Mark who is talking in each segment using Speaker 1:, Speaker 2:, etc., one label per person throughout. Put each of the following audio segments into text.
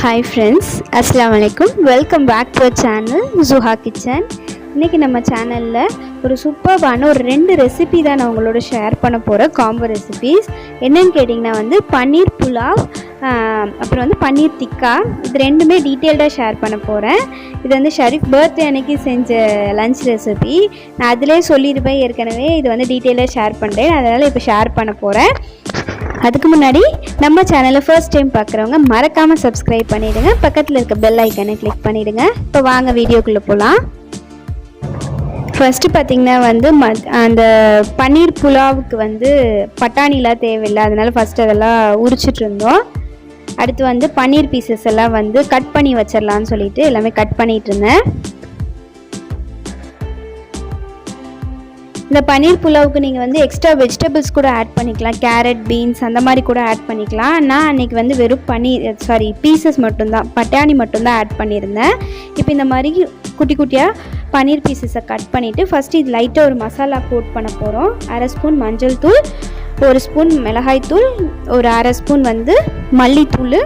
Speaker 1: Hi friends, அஸ்ஸலாமு அலைக்கும். Welcome back to channel Zuha kitchen. இன்றைக்கி நம்ம சேனலில் ஒரு சூப்பர்பான ஒரு 2 ரெசிபி தான் நான் உங்களோட ஷேர் பண்ண போகிறேன். காம்போ ரெசிபீஸ் என்னென்னு கேட்டிங்கன்னா பன்னீர் புலாவ், அப்புறம் பன்னீர் டிக்கா. இது ரெண்டுமே டீட்டெயில்டாக ஷேர் பண்ண போகிறேன். இது ஷரீஃப் பர்த்டே அன்னைக்கு செஞ்ச லன்ச் ரெசிபி. நான் அதிலே சொல்லியிருப்பேன் ஏற்கனவே, இது டீட்டெயிலாக ஷேர் பண்ணுறேன். அதனால் இப்போ ஷேர் பண்ண போகிறேன். அதுக்கு முன்னாடி நம்ம சேனலை ஃபர்ஸ்ட் டைம் பார்க்குறவங்க மறக்காமல் சப்ஸ்கிரைப் பண்ணிவிடுங்க. பக்கத்தில் இருக்க பெல் ஐக்கனை கிளிக் பண்ணிவிடுங்க. இப்போ வாங்க வீடியோக்குள்ளே போகலாம். ஃபஸ்ட்டு பார்த்திங்கன்னா அந்த பன்னீர் புலாவுக்கு பட்டாணிலாம் தேவையில்லை, அதனால் ஃபஸ்ட்டு அதெல்லாம் உரிச்சிட்டு இருந்தோம். அடுத்து பன்னீர் பீசஸ் எல்லாம் கட் பண்ணி வச்சிடலான்னு சொல்லிட்டு எல்லாமே கட் பண்ணிகிட்டு இருந்தேன். இந்த பன்னீர் புலாவுக்கு நீங்கள் எக்ஸ்ட்ரா வெஜிடபிள்ஸ் கூட ஆட் பண்ணிக்கலாம். கேரட், பீன்ஸ் அந்த மாதிரி கூட ஆட் பண்ணிக்கலாம். நான் அன்றைக்கி வெறும் பீசஸ் மட்டும்தான், பட்டாணி மட்டும்தான் ஆட் பண்ணியிருந்தேன். இப்போ இந்த மாதிரி குட்டி குட்டியாக பன்னீர் பீசஸை கட் பண்ணிவிட்டு ஃபஸ்ட்டு இது லைட்டாக ஒரு மசாலா கோட் பண்ண போகிறோம். 1/2 ஸ்பூன் மஞ்சள் தூள், 1 ஸ்பூன் மிளகாய் தூள், ஒரு 1/2 ஸ்பூன் மல்லித்தூள்,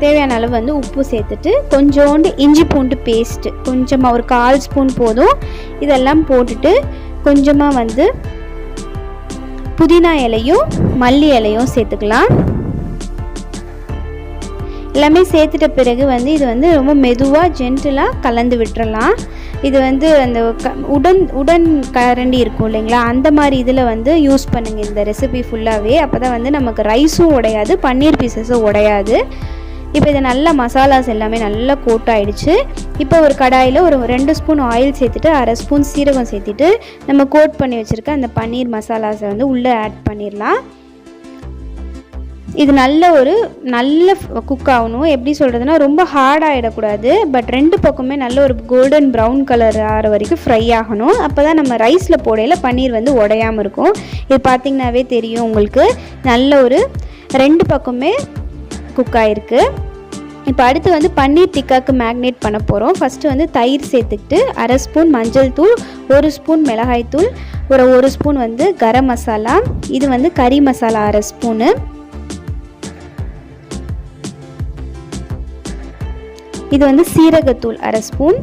Speaker 1: தேவையான அளவு உப்பு சேர்த்துட்டு கொஞ்சோண்டு இஞ்சி பூண்டு பேஸ்ட்டு கொஞ்சமாக ஒரு 1/4 ஸ்பூன் போதும். இதெல்லாம் போட்டுட்டு கொஞ்சமாக புதினா இலையும் மல்லி இலையும் சேர்த்துக்கலாம். எல்லாமே சேர்த்துட்ட பிறகு இது ரொம்ப மெதுவாக ஜென்டிலாக கலந்து விட்டுறலாம். இது அந்த உடன் கரண்டி இருக்கும் இல்லைங்களா, அந்த மாதிரி இதில் யூஸ் பண்ணுங்கள் இந்த ரெசிபி ஃபுல்லாகவே. அப்போ தான் நமக்கு ரைஸும் உடையாது, பன்னீர் பீசஸும் உடையாது. இப்போ இது நல்லா மசாலாஸ் எல்லாமே நல்லா கோட் ஆகிடுச்சு. இப்போ ஒரு கடாயில் ஒரு 2 ஸ்பூன் ஆயில் சேர்த்துட்டு 1/2 ஸ்பூன் சீரகம் சேர்த்துட்டு நம்ம கோட் பண்ணி வச்சுருக்க அந்த பன்னீர் மசாலாஸை உள்ளே ஆட் பண்ணிடலாம். இது நல்ல குக் ஆகணும். எப்படி சொல்கிறதுனா ரொம்ப ஹார்டாகிடக்கூடாது, பட் 2 பக்கமே நல்ல ஒரு கோல்டன் ப்ரௌன் கலர் ஆகிற வரைக்கும் ஃப்ரை ஆகணும். அப்போ தான் நம்ம ரைஸில் போடையில் பன்னீர் உடையாமல் இருக்கும். இது பார்த்திங்கனாவே தெரியும் உங்களுக்கு, நல்ல ஒரு 2 பக்கமே குக் ஆகிருக்கு. இப்போ அடுத்து பன்னீர் டிக்காவுக்கு மேக்னேட் பண்ண போகிறோம். ஃபஸ்ட்டு தயிர் சேர்த்துக்கிட்டு 1/2 ஸ்பூன் மஞ்சள் தூள், 1 ஸ்பூன் மிளகாய் தூள், ஒரு 1 ஸ்பூன் கரம் மசாலா, இது கறி மசாலா 1/2 ஸ்பூனு, இது சீரகத்தூள் 1/2 ஸ்பூன்,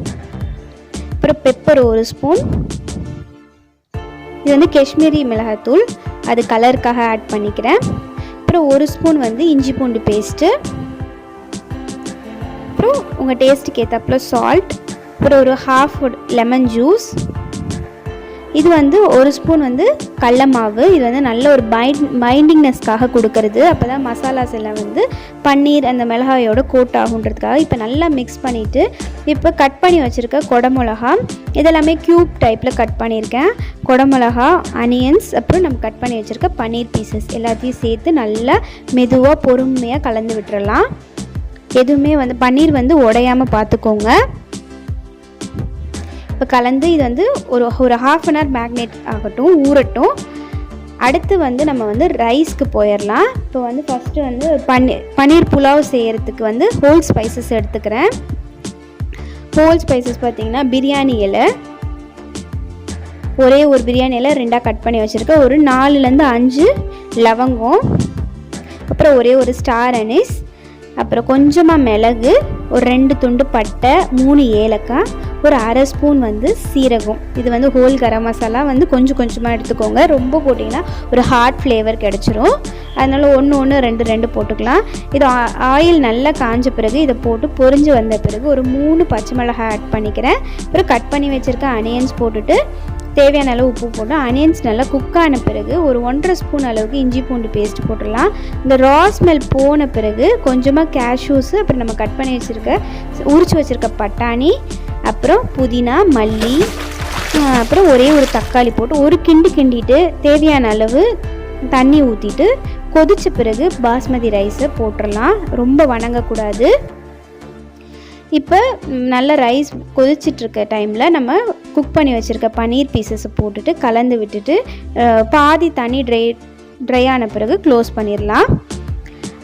Speaker 1: அப்புறம் பெப்பர் 1 ஸ்பூன், இது காஷ்மீரி மிளகாத்தூள், அது கலருக்காக ஆட் பண்ணிக்கிறேன். அப்புறம் 1 ஸ்பூன் இஞ்சி பூண்டு பேஸ்ட்டு, அப்புறம் உங்கள் டேஸ்ட்டுக்கு ஏற்றப்பல சால்ட், அப்புறம் ஒரு 1/2 லெமன் ஜூஸ், இது 1 ஸ்பூன் கடல மாவு. இது நல்ல ஒரு பைண்டிங்னஸ்க்காக கொடுக்கறது. அப்போ தான் மசாலாஸ் எல்லாம் பன்னீர் அந்த மிளகாயோட கோட் ஆகுன்றதுக்காக. இப்போ நல்லா மிக்ஸ் பண்ணிவிட்டு இப்போ கட் பண்ணி வச்சுருக்க குடமிளகா, இதெல்லாமே க்யூப் டைப்பில் கட் பண்ணியிருக்கேன். குடமிளகா, அனியன்ஸ், அப்புறம் நம்ம கட் பண்ணி வச்சுருக்க பன்னீர் பீசஸ் எல்லாத்தையும் சேர்த்து நல்லா மெதுவாக பொறுமையாக கலந்து விட்டுறலாம். எதுவுமே பன்னீர் உடையாமல் பார்த்துக்கோங்க. இப்போ கலந்து இது ஒரு 1/2 அன் ஹவர் மேக்னேட் ஆகட்டும், ஊறட்டும். அடுத்து நம்ம ரைஸ்க்கு போயிடலாம். இப்போ ஃபஸ்ட்டு பன்னீர் புலாவ் செய்கிறதுக்கு ஹோல் ஸ்பைசஸ் எடுத்துக்கிறேன். ஹோல் ஸ்பைசஸ் பார்த்திங்கன்னா பிரியாணி இலை, ஒரே ஒரு பிரியாணி இலை 2ஆக கட் பண்ணி வச்சுருக்கேன். ஒரு 4லேருந்து 5 லவங்கம், அப்புறம் ஒரே ஒரு ஸ்டார் அனீஸ், அப்புறம் கொஞ்சமாக மிளகு, ஒரு 2 துண்டு பட்டை, 3 ஏலக்காய், ஒரு 1/2 ஸ்பூன் சீரகம். இது ஹோல் கரம் மசாலா கொஞ்சம் கொஞ்சமாக எடுத்துக்கோங்க. ரொம்ப போட்டிங்கன்னா ஒரு ஹாட் ஃப்ளேவர் கிடச்சிரும். அதனால் 1 2 போட்டுக்கலாம். இது ஆயில் நல்லா காஞ்ச பிறகு இதை போட்டு பொரிஞ்சு வந்த பிறகு ஒரு 3 பச்சை மிளகாய் ஆட் பண்ணிக்கிறேன். அப்புறம் கட் பண்ணி வச்சுருக்க அனியன்ஸ் போட்டுட்டு தேவையான அளவு உப்பு போட்டு அனியன்ஸ் நல்லா குக் ஆன பிறகு ஒரு 1/2 ஸ்பூன் அளவுக்கு இஞ்சி பூண்டு பேஸ்ட் போட்டுடலாம். இந்த ரா ஸ்மெல் போன பிறகு கொஞ்சமாக கேஷ்யூஸு, அப்புறம் நம்ம கட் பண்ணி உரிச்சு வச்சுருக்க பட்டாணி, அப்புறம் புதினா, மல்லி, அப்புறம் ஒரே ஒரு தக்காளி போட்டு ஒரு கிண்டிட்டு தேவையான அளவு தண்ணி ஊற்றிட்டு கொதித்த பிறகு பாஸ்மதி ரைஸை போட்டுடலாம். ரொம்ப வணங்கக்கூடாது. இப்போ நல்ல ரைஸ் கொதிச்சிட்ருக்க டைமில் நம்ம குக் பண்ணி வச்சுருக்க பன்னீர் பீசஸை போட்டுட்டு கலந்து விட்டுட்டு பாதி தண்ணி ட்ரை ஆன பிறகு க்ளோஸ் பண்ணிடலாம்.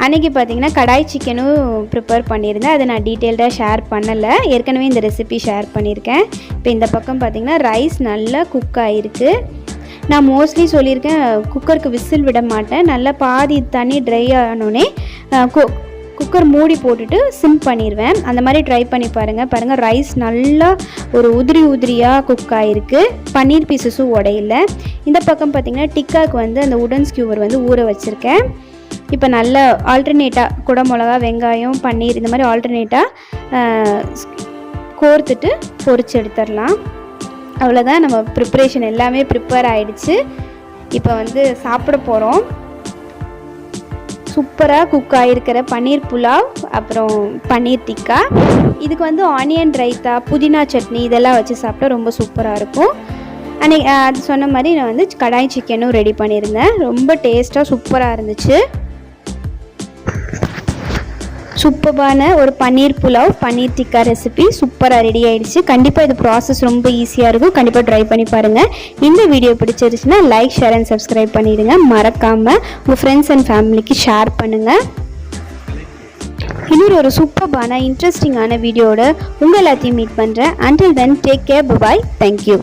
Speaker 1: அன்றைக்கி பார்த்திங்கன்னா கடாய் சிக்கனும் ப்ரிப்பேர் பண்ணியிருந்தேன். அதை நான் டீட்டெயில்டாக ஷேர் பண்ணலை, ஏற்கனவே இந்த ரெசிபி ஷேர் பண்ணியிருக்கேன். இப்போ இந்த பக்கம் பார்த்திங்கன்னா ரைஸ் நல்லா குக் ஆகிருக்கு. நான் மோஸ்ட்லி சொல்லியிருக்கேன் குக்கருக்கு விசில் விட மாட்டேன். நல்லா பாதி தண்ணி ட்ரை ஆனோடனே குக்கர் மூடி போட்டுட்டு சிம் பண்ணிடுவேன். அந்த மாதிரி ட்ரை பண்ணி பாருங்கள். ரைஸ் நல்லா ஒரு உதிரியாக குக் ஆகிருக்கு. பன்னீர் பீசஸும் உடையில. இந்த பக்கம் பார்த்திங்கன்னா டிக்காவுக்கு வந்து அந்த உடன் ஸ்கியூவர் வந்து ஊற வச்சுருக்கேன். இப்போ நல்லா ஆல்டர்னேட்டாக குடை மிளகா, வெங்காயம், பன்னீர் இந்த மாதிரி ஆல்டர்னேட்டாக கோர்த்துட்டு பொரிச்சு எடுத்துடலாம். அவ்வளோதான், நம்ம ப்ரிப்ரேஷன் எல்லாமே ப்ரிப்பேர் ஆகிடுச்சு. இப்போ வந்து சாப்பிட போகிறோம். சூப்பராக குக் ஆகிருக்கிற பன்னீர் புலாவ், அப்புறம் பன்னீர் டிக்கா. இதுக்கு வந்து ஆனியன் ரைத்தா, புதினா சட்னி இதெல்லாம் வச்சு சாப்பிட்டா ரொம்ப சூப்பராக இருக்கும். அன்றைக்கி அது சொன்ன மாதிரி நான் வந்து கடாய் சிக்கனும் ரெடி பண்ணியிருந்தேன். ரொம்ப டேஸ்ட்டாக சூப்பராக இருந்துச்சு. சூப்பரான ஒரு பன்னீர் புலாவ், பன்னீர் டிக்கா ரெசிபி சூப்பராக ரெடி ஆகிடுச்சு. கண்டிப்பாக இது ப்ராசஸ் ரொம்ப ஈஸியாக இருக்கும். கண்டிப்பாக ட்ரை பண்ணி பாருங்கள். இந்த வீடியோ பிடிச்சிருச்சுன்னா லைக், ஷேர் அண்ட் சப்ஸ்கிரைப் பண்ணிவிடுங்க. மறக்காமல் உங்கள் ஃப்ரெண்ட்ஸ் அண்ட் ஃபேமிலிக்கு ஷேர் பண்ணுங்கள். இன்னொரு ஒரு சூப்பரான இன்ட்ரெஸ்டிங்கான வீடியோட உங்கள் எல்லாத்தையும் மீட் பண்ணுறேன். Until then, take care. Bye-bye. Thank you.